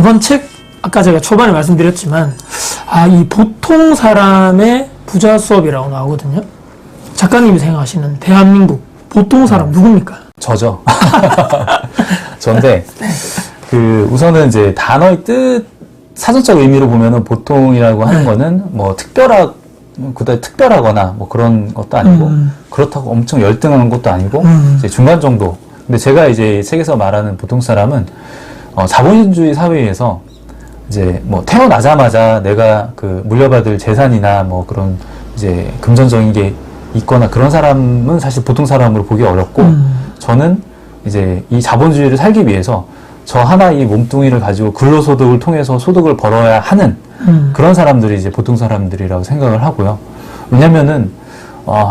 이번 책, 아까 제가 초반에 말씀드렸지만, 이 보통 사람의 부자 수업이라고 나오거든요. 작가님이 생각하시는 대한민국 보통 사람 누굽니까? 저죠. 저인데, 우선은 이제 단어의 뜻, 사전적 의미로 보면은 보통이라고 하는 거는 뭐 특별하거나 뭐 그런 것도 아니고, 그렇다고 엄청 열등한 것도 아니고, 이제 중간 정도. 근데 제가 이제 책에서 말하는 보통 사람은, 자본주의 사회에서 이제 뭐 태어나자마자 내가 물려받을 재산이나 뭐 그런 이제 금전적인 게 있거나 그런 사람은 사실 보통 사람으로 보기 어렵고, 저는 이제 이 자본주의를 살기 위해서 저 하나의 몸뚱이를 가지고 근로소득을 통해서 소득을 벌어야 하는 그런 사람들이 이제 보통 사람들이라고 생각을 하고요. 왜냐면은,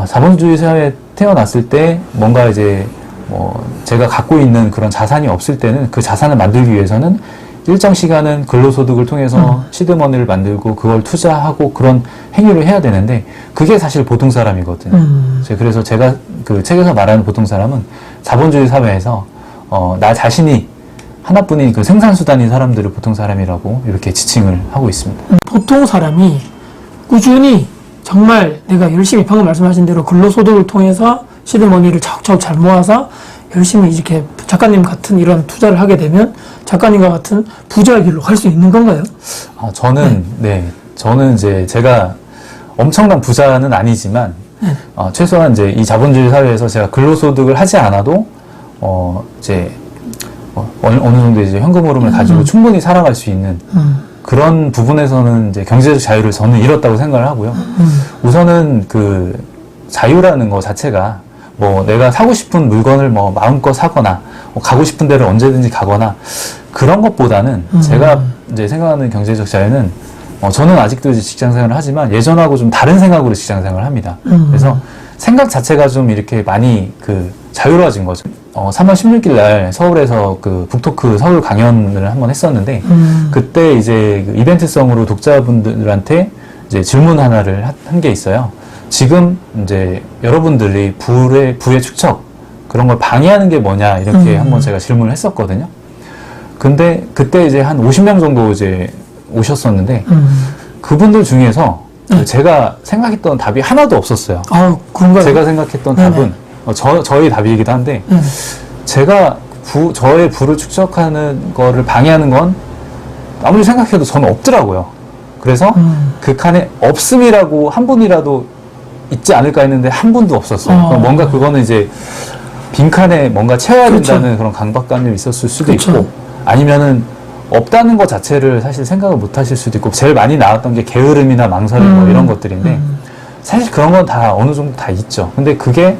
자본주의 사회에 태어났을 때 뭔가 이제 제가 갖고 있는 그런 자산이 없을 때는 그 자산을 만들기 위해서는 일정 시간은 근로소득을 통해서 시드머니를 만들고 그걸 투자하고 그런 행위를 해야 되는데 그게 사실 보통 사람이거든요. 그래서 제가 그 책에서 말하는 보통 사람은 자본주의 사회에서 나 자신이 하나뿐인 그 생산수단인 사람들을 보통 사람이라고 이렇게 지칭을 하고 있습니다. 보통 사람이 꾸준히 정말 내가 열심히 방금 말씀하신 대로 근로소득을 통해서 시드머니를 차곡차곡 잘 모아서 열심히 이렇게 작가님 같은 이런 투자를 하게 되면 작가님과 같은 부자의 길로 갈 수 있는 건가요? 저는 이제 제가 엄청난 부자는 아니지만 최소한 이제 이 자본주의 사회에서 제가 근로소득을 하지 않아도 어느 정도 이제 현금 흐름을 가지고 충분히 살아갈 수 있는 그런 부분에서는 이제 경제적 자유를 저는 잃었다고 생각을 하고요. 우선은 그 자유라는 거 자체가 뭐 내가 사고 싶은 물건을 뭐 마음껏 사거나 가고 싶은 데를 언제든지 가거나 그런 것보다는 제가 이제 생각하는 경제적 자유는 저는 아직도 이제 직장 생활을 하지만 예전하고 좀 다른 생각으로 직장 생활을 합니다. 그래서 생각 자체가 좀 이렇게 많이 자유로워진 거죠. 3월 16일 날 서울에서 북토크 서울 강연을 한번 했었는데 그때 이제 이벤트성으로 독자분들한테 이제 질문 하나를 한 게 있어요. 지금 이제 여러분들이 부의 축적 그런 걸 방해하는 게 뭐냐 이렇게 한번 제가 질문을 했었거든요. 근데 그때 이제 한 50명 정도 이제 오셨었는데 그분들 중에서 제가 생각했던 답이 하나도 없었어요. 그런가요? 제가 생각했던 답은 저의 답이기도 한데 제가 저의 부를 축적하는 거를 방해하는 건 아무리 생각해도 저는 없더라고요. 그래서 그 칸에 없음이라고 한 분이라도 있지 않을까 했는데 한 분도 없었어요. 뭔가 그거는 이제 빈칸에 뭔가 채워야 된다는 그런 강박관념이 있었을 수도 있고 아니면은 없다는 것 자체를 사실 생각을 못 하실 수도 있고 제일 많이 나왔던 게 게으름이나 망설임 뭐 이런 것들인데 사실 그런 건 다 어느 정도 다 있죠. 근데 그게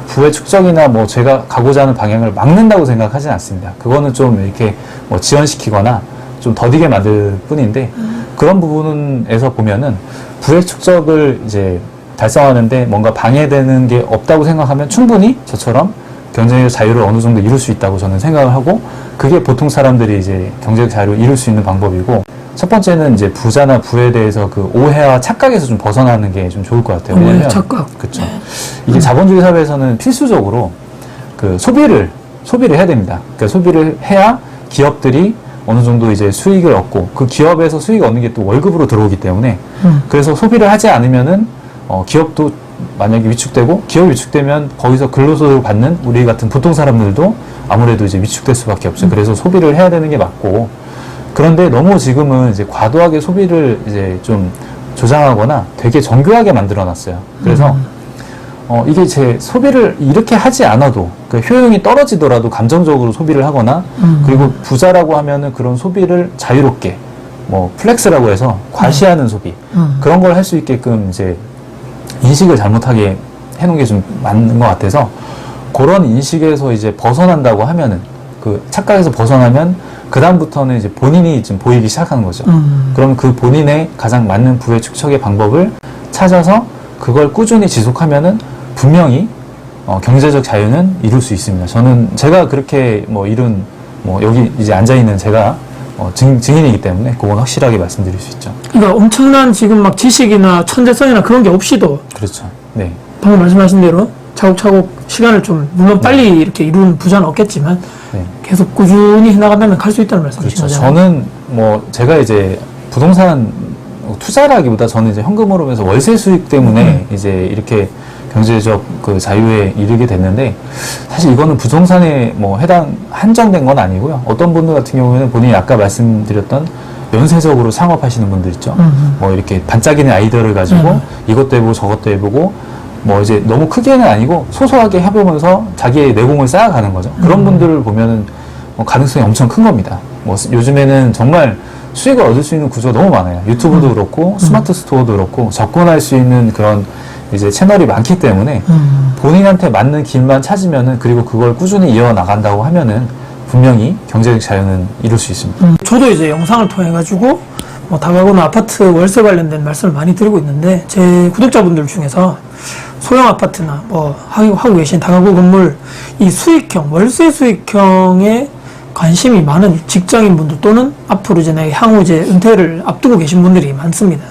부의 축적이나 뭐 제가 가고자 하는 방향을 막는다고 생각하진 않습니다. 그거는 좀 이렇게 뭐 지연시키거나 좀 더디게 만들 뿐인데 그런 부분에서 보면은 부의 축적을 이제 달성하는데 뭔가 방해되는 게 없다고 생각하면 충분히 저처럼 경제적 자유를 어느 정도 이룰 수 있다고 저는 생각을 하고 그게 보통 사람들이 이제 경제적 자유를 이룰 수 있는 방법이고 첫 번째는 이제 부자나 부에 대해서 그 오해와 착각에서 좀 벗어나는 게 좀 좋을 것 같아요. 왜냐면 착각. 그렇죠. 이게 자본주의 사회에서는 필수적으로 소비를 해야 됩니다. 그러니까 소비를 해야 기업들이 어느 정도 이제 수익을 얻고 그 기업에서 수익 얻는 게 또 월급으로 들어오기 때문에 그래서 소비를 하지 않으면은 기업도 만약에 위축되고 기업이 위축되면 거기서 근로소득을 받는 우리 같은 보통 사람들도 아무래도 이제 위축될 수밖에 없죠. 그래서 소비를 해야 되는 게 맞고 그런데 너무 지금은 이제 과도하게 소비를 이제 좀 조장하거나 되게 정교하게 만들어 놨어요. 그래서 이게 제 소비를 이렇게 하지 않아도 효용이 떨어지더라도 감정적으로 소비를 하거나 그리고 부자라고 하면은 그런 소비를 자유롭게 뭐 플렉스라고 해서 과시하는 소비 그런 걸 할 수 있게끔 이제 인식을 잘못하게 해놓은 게 좀 맞는 것 같아서 그런 인식에서 이제 벗어난다고 하면은 착각에서 벗어나면 그 다음부터는 이제 본인이 좀 보이기 시작하는 거죠. 그럼 그 본인의 가장 맞는 부의 축적의 방법을 찾아서 그걸 꾸준히 지속하면은 분명히 경제적 자유는 이룰 수 있습니다. 제가 그렇게 여기 이제 앉아있는 제가 증인이기 때문에 그건 확실하게 말씀드릴 수 있죠. 그러니까 엄청난 지금 막 지식이나 천재성이나 그런 게 없이도 그렇죠. 네. 방금 말씀하신 대로 차곡차곡 시간을 좀 물론 빨리 이렇게 이루는 부자는 없겠지만 네. 계속 꾸준히 해나간다면 갈 수 있다는 말씀이신 그렇죠. 거죠. 저는 뭐 제가 이제 부동산 투자라기보다 저는 이제 현금 흐름에서 월세 수익 때문에 이제 이렇게 경제적 그 자유에 이르게 됐는데 사실 이거는 부동산에 뭐 한정된 건 아니고요. 어떤 분들 같은 경우에는 본인이 아까 말씀드렸던 연쇄적으로 창업하시는 분들 있죠. 뭐 이렇게 반짝이는 아이디어를 가지고 이것도 해보고 저것도 해보고 뭐 이제 너무 크게는 아니고 소소하게 해보면서 자기의 내공을 쌓아가는 거죠. 그런 분들을 보면은 뭐 가능성이 엄청 큰 겁니다. 뭐 요즘에는 정말 수익을 얻을 수 있는 구조가 너무 많아요. 유튜브도 그렇고 스마트 스토어도 그렇고 접근할 수 있는 그런 이제 채널이 많기 때문에 본인한테 맞는 길만 찾으면은 그리고 그걸 꾸준히 이어나간다고 하면은 분명히 경제적 자유는 이룰 수 있습니다. 저도 이제 영상을 통해 가지고 뭐 다가구나 아파트 월세 관련된 말씀을 많이 드리고 있는데 제 구독자분들 중에서 소형 아파트나 뭐 하고 계신 다가구 건물 이 수익형 월세 수익형에 관심이 많은 직장인 분들 또는 앞으로 이제 향후 이제 은퇴를 앞두고 계신 분들이 많습니다.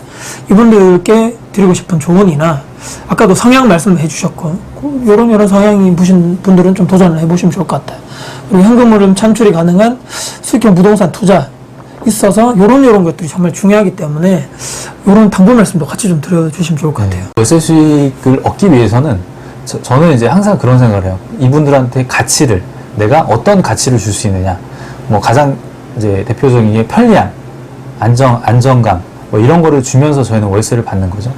이분들께 드리고 싶은 조언이나 아까도 성향 말씀을 해주셨고 이런 성향이 부신 분들은 좀 도전을 해보시면 좋을 것 같아요. 그리고 현금 흐름 찬출이 가능한 수익형 부동산 투자 있어서 요런 것들이 정말 중요하기 때문에 요런 당부 말씀도 같이 좀 드려주시면 좋을 것 같아요. 월세 수익을 얻기 위해서는 저는 이제 항상 그런 생각을 해요. 이분들한테 가치를 내가 어떤 가치를 줄 수 있느냐. 뭐 가장 이제 대표적인 게 편리함, 안정감 뭐 이런 거를 주면서 저희는 월세를 받는 거죠.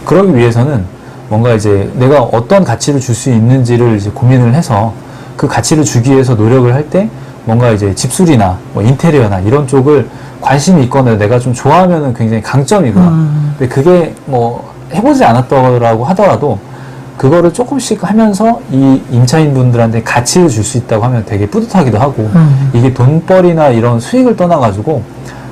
그러기 위해서는 뭔가 이제 내가 어떤 가치를 줄 수 있는지를 이제 고민을 해서 그 가치를 주기 위해서 노력을 할 때 뭔가 이제 집수리나 뭐 인테리어나 이런 쪽을 관심이 있거나 내가 좀 좋아하면은 굉장히 강점이구나. 근데 그게 뭐 해보지 않았더라고 하더라도 그거를 조금씩 하면서 이 임차인 분들한테 가치를 줄 수 있다고 하면 되게 뿌듯하기도 하고 이게 돈벌이나 이런 수익을 떠나가지고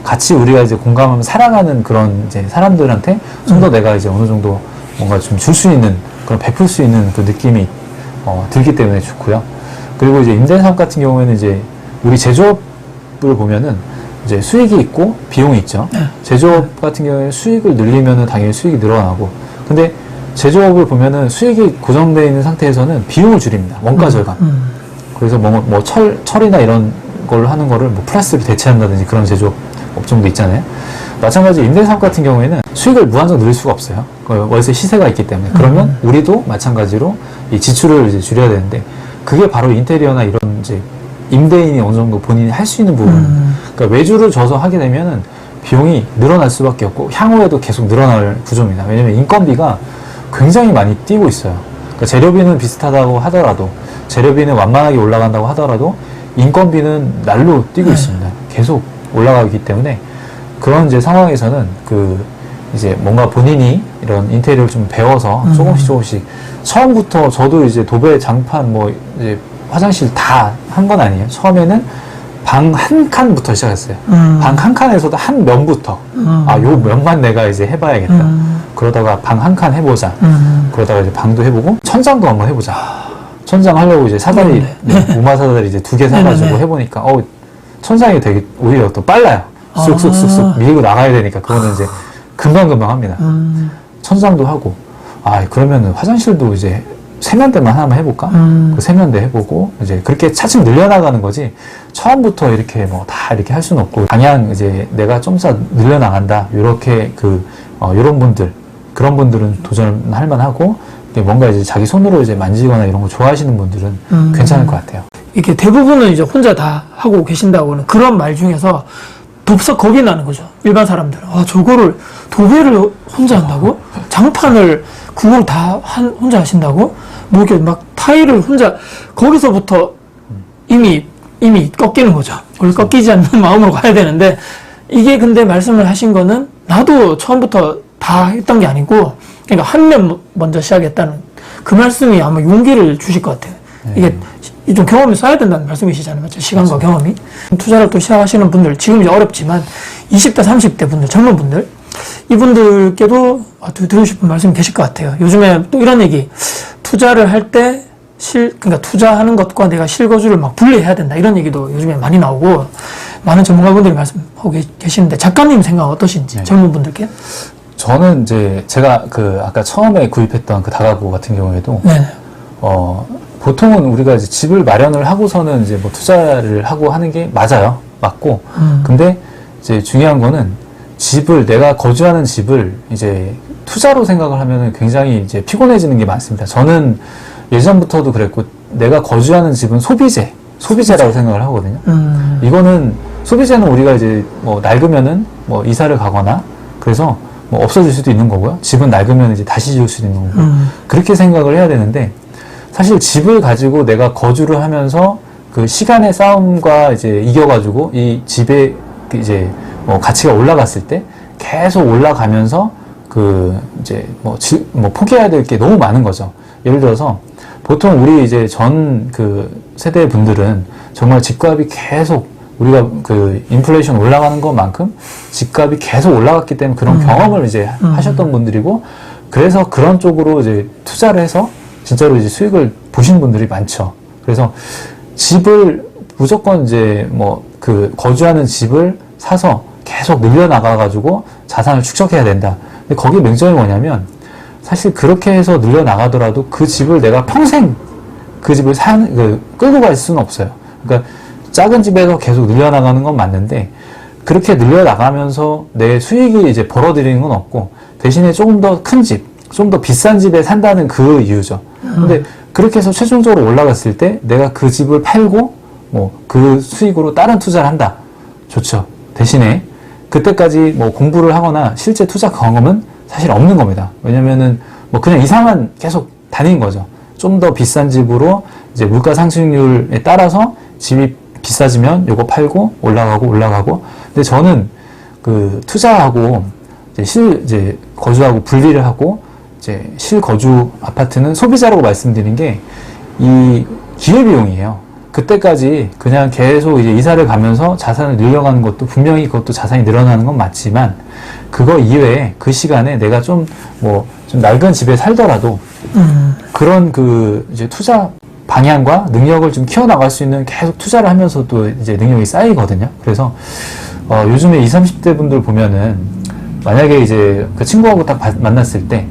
같이 우리가 이제 공감하면 살아가는 그런 이제 사람들한테 좀 더 내가 이제 어느 정도 뭔가 좀 줄 수 있는 그런 베풀 수 있는 그 느낌이 들기 때문에 좋고요. 그리고 이제 임대사업 같은 경우에는 이제 우리 제조업을 보면은 이제 수익이 있고 비용이 있죠. 제조업 같은 경우에 수익을 늘리면은 당연히 수익이 늘어나고 근데 제조업을 보면은 수익이 고정되어 있는 상태에서는 비용을 줄입니다. 원가 절감. 그래서 뭐 철이나 이런 걸로 하는 거를 뭐 플라스틱을 대체한다든지 그런 제조업 업종도 있잖아요. 마찬가지 임대사업 같은 경우에는 수익을 무한정 늘릴 수가 없어요. 월세 시세가 있기 때문에. 그러면 우리도 마찬가지로 이 지출을 이제 줄여야 되는데 그게 바로 인테리어나 이런 이제 임대인이 어느 정도 본인이 할 수 있는 부분. 그러니까 외주를 줘서 하게 되면은 비용이 늘어날 수밖에 없고 향후에도 계속 늘어날 구조입니다. 왜냐면 인건비가 굉장히 많이 뛰고 있어요. 그러니까 재료비는 비슷하다고 하더라도 재료비는 완만하게 올라간다고 하더라도 인건비는 날로 뛰고 있습니다. 계속 올라가기 때문에 그런 이제 상황에서는 그 이제 뭔가 본인이 이런 인테리어를 좀 배워서 조금씩 처음부터 저도 이제 도배, 장판 뭐 이제 화장실 다 한 건 아니에요. 처음에는 방 한 칸부터 시작했어요. 방 한 칸에서도 한 면부터 요 면만 내가 이제 해봐야겠다. 그러다가 방 한 칸 해보자. 그러다가 이제 방도 해보고 천장도 한번 해보자. 천장 하려고 이제 사다리 우마 사다리 이제 2개 사가지고 해보니까 천장이 되게 오히려 더 빨라요. 쑥쑥쑥쑥 밀고 나가야 되니까 그거는 이제 금방금방 합니다. 천장도 하고 그러면은 화장실도 이제 세면대만 하나만 해볼까? 그 세면대 해보고 이제 그렇게 차츰 늘려나가는 거지 처음부터 이렇게 뭐 다 이렇게 할 수는 없고 방향 이제 내가 좀 더 늘려나간다 이렇게 이런 분들 그런 분들은 도전할 만하고 뭔가 이제 자기 손으로 이제 만지거나 이런 거 좋아하시는 분들은 괜찮을 것 같아요. 이렇게 대부분은 이제 혼자 다 하고 계신다고는 그런 말 중에서 덥석 겁이 나는 거죠. 일반 사람들은. 저거를 도배를 혼자 한다고? 장판을 그걸 다 혼자 하신다고? 뭐 이렇게 막 타일을 혼자 거기서부터 이미 꺾이는 거죠. 원래 꺾이지 않는 마음으로 가야 되는데 이게 근데 말씀을 하신 거는 나도 처음부터 다 했던 게 아니고 그러니까 한 면 먼저 시작했다는 그 말씀이 아마 용기를 주실 것 같아요. 이게 좀 경험이 쌓여야 된다는 말씀이시잖아요. 맞죠? 시간과 경험이. 투자를 또 시작하시는 분들, 지금 이제 어렵지만 20대, 30대 분들, 젊은 분들, 이분들께도 드리고 싶은 말씀이 계실 것 같아요. 요즘에 또 이런 얘기, 투자를 할 때 그러니까 투자하는 것과 내가 실거주를 막 분리해야 된다. 이런 얘기도 요즘에 많이 나오고, 많은 전문가분들이 말씀하고 계시는데, 작가님 생각 어떠신지, 젊은 분들께? 저는 이제 제가 아까 처음에 구입했던 그 다가구 같은 경우에도 보통은 우리가 이제 집을 마련을 하고서는 이제 뭐 투자를 하고 하는 게 맞아요. 맞고. 근데 이제 중요한 거는 내가 거주하는 집을 이제 투자로 생각을 하면은 굉장히 이제 피곤해지는 게 많습니다. 저는 예전부터도 그랬고, 내가 거주하는 집은 소비재라고 생각을 하거든요. 이거는, 소비재는 우리가 이제 뭐 낡으면은 뭐 이사를 가거나, 그래서 뭐 없어질 수도 있는 거고요. 집은 낡으면 이제 다시 지을 수도 있는 거고. 그렇게 생각을 해야 되는데, 사실 집을 가지고 내가 거주를 하면서 그 시간의 싸움과 이제 이겨가지고 이 집의 이제 뭐 가치가 올라갔을 때 계속 올라가면서 이제 뭐 포기해야 될 게 너무 많은 거죠. 예를 들어서 보통 우리 이제 전 세대 분들은 정말 집값이 계속 우리가 인플레이션 올라가는 것만큼 집값이 계속 올라갔기 때문에 그런 경험을 이제 하셨던 분들이고, 그래서 그런 쪽으로 이제 투자를 해서 진짜로 이제 수익을 보신 분들이 많죠. 그래서 집을 무조건 이제 거주하는 집을 사서 계속 늘려나가가지고 자산을 축적해야 된다. 근데 거기 맹점이 뭐냐면, 사실 그렇게 해서 늘려나가더라도 그 집을 내가 평생 그 집을 끌고 갈 수는 없어요. 그러니까 작은 집에서 계속 늘려나가는 건 맞는데, 그렇게 늘려나가면서 내 수익이 이제 벌어들이는 건 없고, 대신에 조금 더 큰 집, 좀 더 비싼 집에 산다는 그 이유죠. 근데 그렇게 해서 최종적으로 올라갔을 때 내가 그 집을 팔고 그 수익으로 다른 투자를 한다. 좋죠. 대신에 그때까지 공부를 하거나 실제 투자 경험은 사실 없는 겁니다. 왜냐면은 그냥 이사만 계속 다니는 거죠. 좀 더 비싼 집으로 이제 물가 상승률에 따라서 집이 비싸지면 요거 팔고 올라가고. 근데 저는 투자하고 이제 거주하고 분리를 하고 이제 실거주 아파트는 소비자라고 말씀드린 게 이 기회비용이에요. 그때까지 그냥 계속 이제 이사를 가면서 자산을 늘려가는 것도 분명히 그것도 자산이 늘어나는 건 맞지만, 그거 이외에 그 시간에 내가 좀 낡은 집에 살더라도 그런 이제 투자 방향과 능력을 좀 키워나갈 수 있는, 계속 투자를 하면서도 이제 능력이 쌓이거든요. 그래서 요즘에 20, 30대 분들 보면은 만약에 이제 그 친구하고 딱 만났을 때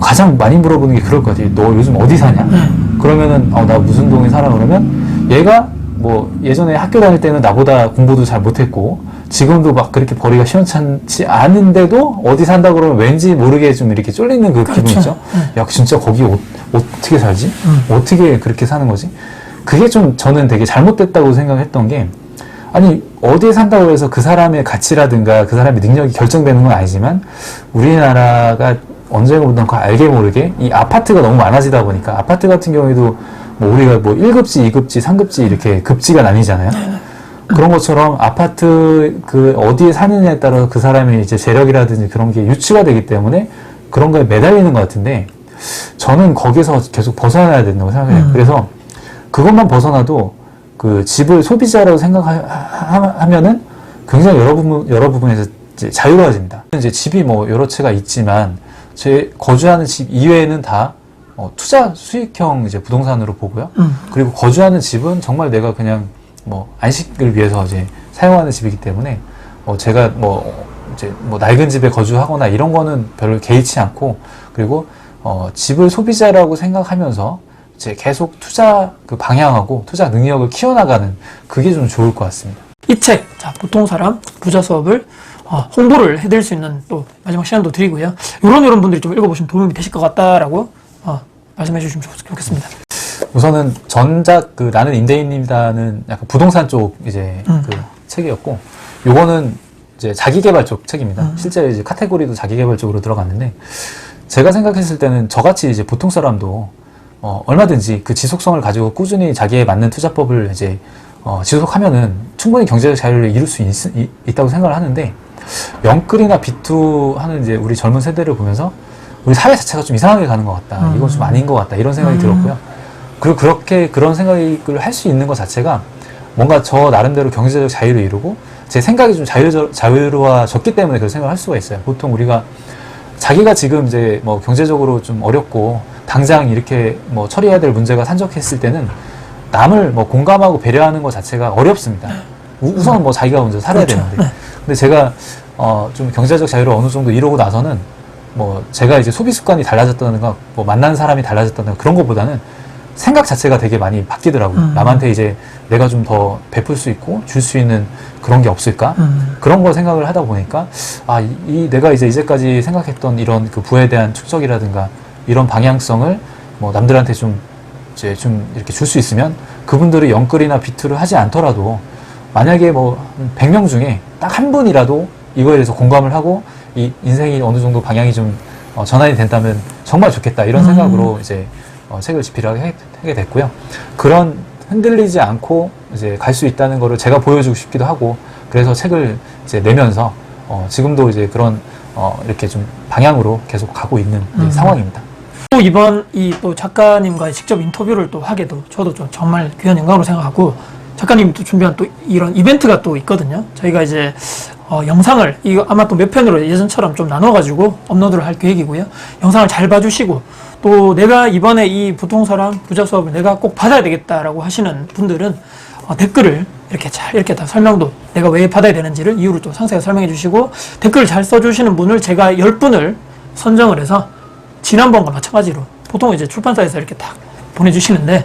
가장 많이 물어보는 게 그럴 거지. 너 요즘 어디 사냐? 그러면은 나 무슨 동에 살아? 그러면 얘가 예전에 학교 다닐 때는 나보다 공부도 잘 못했고 지금도 막 그렇게 벌이가 시원찮지 않은데도 어디 산다 그러면 왠지 모르게 좀 이렇게 쫄리는 그 기분 있죠? 야, 진짜 거기 어떻게 살지? 어떻게 그렇게 사는 거지? 그게 좀 저는 되게 잘못됐다고 생각했던 게, 아니 어디에 산다고 해서 그 사람의 가치라든가 그 사람의 능력이 결정되는 건 아니지만, 우리나라가 언젠가부터 알게 모르게 이 아파트가 너무 많아지다 보니까, 아파트 같은 경우에도 우리가 1급지, 2급지, 3급지 이렇게 급지가 나뉘잖아요. 그런 것처럼 아파트 어디에 사느냐에 따라서 그 사람의 이제 재력이라든지 그런 게 유추가 되기 때문에 그런 거에 매달리는 것 같은데, 저는 거기서 계속 벗어나야 된다고 생각해요. 그래서 그것만 벗어나도 집을 소비자라고 생각하면은 굉장히 여러 부분에서 이제 자유로워집니다. 이제 집이 여러 채가 있지만 제 거주하는 집 이외에는 다 투자 수익형 이제 부동산으로 보고요. 그리고 거주하는 집은 정말 내가 그냥 안식을 위해서 이제 사용하는 집이기 때문에 제가 이제 낡은 집에 거주하거나 이런 거는 별로 개의치 않고, 그리고 집을 소비자라고 생각하면서 이제 계속 투자 방향하고 투자 능력을 키워나가는, 그게 좀 좋을 것 같습니다. 이 책, 보통 사람 부자 수업을 홍보를 해드릴 수 있는 또 마지막 시간도 드리고요. 이런 분들이 좀 읽어보시면 도움이 되실 것 같다라고 말씀해 주시면 좋겠습니다. 우선은 전작 나는 임대인입니다는 약간 부동산 쪽 이제 책이었고, 요거는 이제 자기개발 쪽 책입니다. 실제 이제 카테고리도 자기개발 쪽으로 들어갔는데, 제가 생각했을 때는 저같이 이제 보통 사람도 얼마든지 그 지속성을 가지고 꾸준히 자기에 맞는 투자법을 이제 지속하면은 충분히 경제적 자유를 이룰 수 있다고 생각을 하는데, 영끌이나 비투 하는 이제 우리 젊은 세대를 보면서 우리 사회 자체가 좀 이상하게 가는 것 같다. 이건 좀 아닌 것 같다. 이런 생각이 들었고요. 그리고 그런 생각을 할 수 있는 것 자체가 뭔가 저 나름대로 경제적 자유를 이루고 제 생각이 좀 자유로워졌기 때문에 그런 생각을 할 수가 있어요. 보통 우리가 자기가 지금 이제 경제적으로 좀 어렵고 당장 이렇게 처리해야 될 문제가 산적했을 때는 남을 공감하고 배려하는 것 자체가 어렵습니다. 우선 자기가 먼저 살아야 되는데. 근데 제가 좀 경제적 자유를 어느 정도 이루고 나서는 뭐 제가 이제 소비 습관이 달라졌다든가 뭐 만난 사람이 달라졌다든가 그런 것보다는 생각 자체가 되게 많이 바뀌더라고요. 남한테 이제 내가 좀 더 베풀 수 있고 줄 수 있는 그런 게 없을까? 그런 걸 생각을 하다 보니까 아, 내가 이제까지 생각했던 이런 그 부에 대한 축적이라든가 이런 방향성을 뭐 남들한테 좀 이렇게 줄 수 있으면 그분들이 영끌이나 비투를 하지 않더라도 만약에 뭐 100명 중에 딱 한 분이라도 이거에 대해서 공감을 하고 이 인생이 어느 정도 방향이 좀 전환이 된다면 정말 좋겠다 이런 생각으로 이제 책을 집필하게 하게 됐고요. 그런 흔들리지 않고 이제 갈 수 있다는 거를 제가 보여주고 싶기도 하고 그래서 책을 이제 내면서 지금도 이제 그런 이렇게 좀 방향으로 계속 가고 있는 상황입니다. 또 이번 이 또 작가님과의 직접 인터뷰를 또 하게도 저도 좀 정말 귀한 영광으로 생각하고 작가님이 또 준비한 또 이런 이벤트가 또 있거든요. 저희가 이제 영상을 이거 아마 또 몇 편으로 예전처럼 좀 나눠가지고 업로드를 할 계획이고요. 영상을 잘 봐주시고 또 내가 이번에 이 부동산 부자 수업을 내가 꼭 받아야 되겠다라고 하시는 분들은 댓글을 이렇게 다 설명도 내가 왜 받아야 되는지를 이유를 또 상세하게 설명해 주시고 댓글을 잘 써주시는 분을 제가 10분을 선정을 해서 지난번과 마찬가지로 보통 이제 출판사에서 이렇게 딱 보내주시는데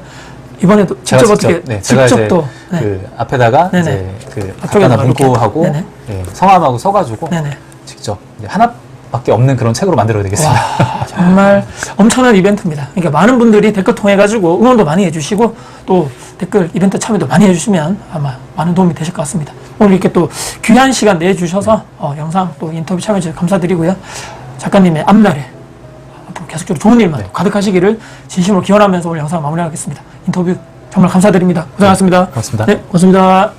이번에도 직접 어떻게 제가 직접 이제 또 그 앞에다가 네네. 이제 그 앞쪽에다가 간단한 문구하고 네네. 성함하고 써가지고 네네. 직접 이제 하나밖에 없는 그런 책으로 만들어야 되겠습니다. 와, 정말 엄청난 이벤트입니다. 그러니까 많은 분들이 댓글 통해 가지고 응원도 많이 해주시고 또 댓글 이벤트 참여도 많이 해주시면 아마 많은 도움이 되실 것 같습니다. 오늘 이렇게 또 귀한 시간 내주셔서 영상 또 인터뷰 참여해 주셔서 감사드리고요. 작가님의 앞날에 앞으로 계속적으로 좋은 일만 가득하시기를 진심으로 기원하면서 오늘 영상 마무리하겠습니다. 인터뷰 정말 감사드립니다. 고생하셨습니다. 고맙습니다. 네, 고맙습니다.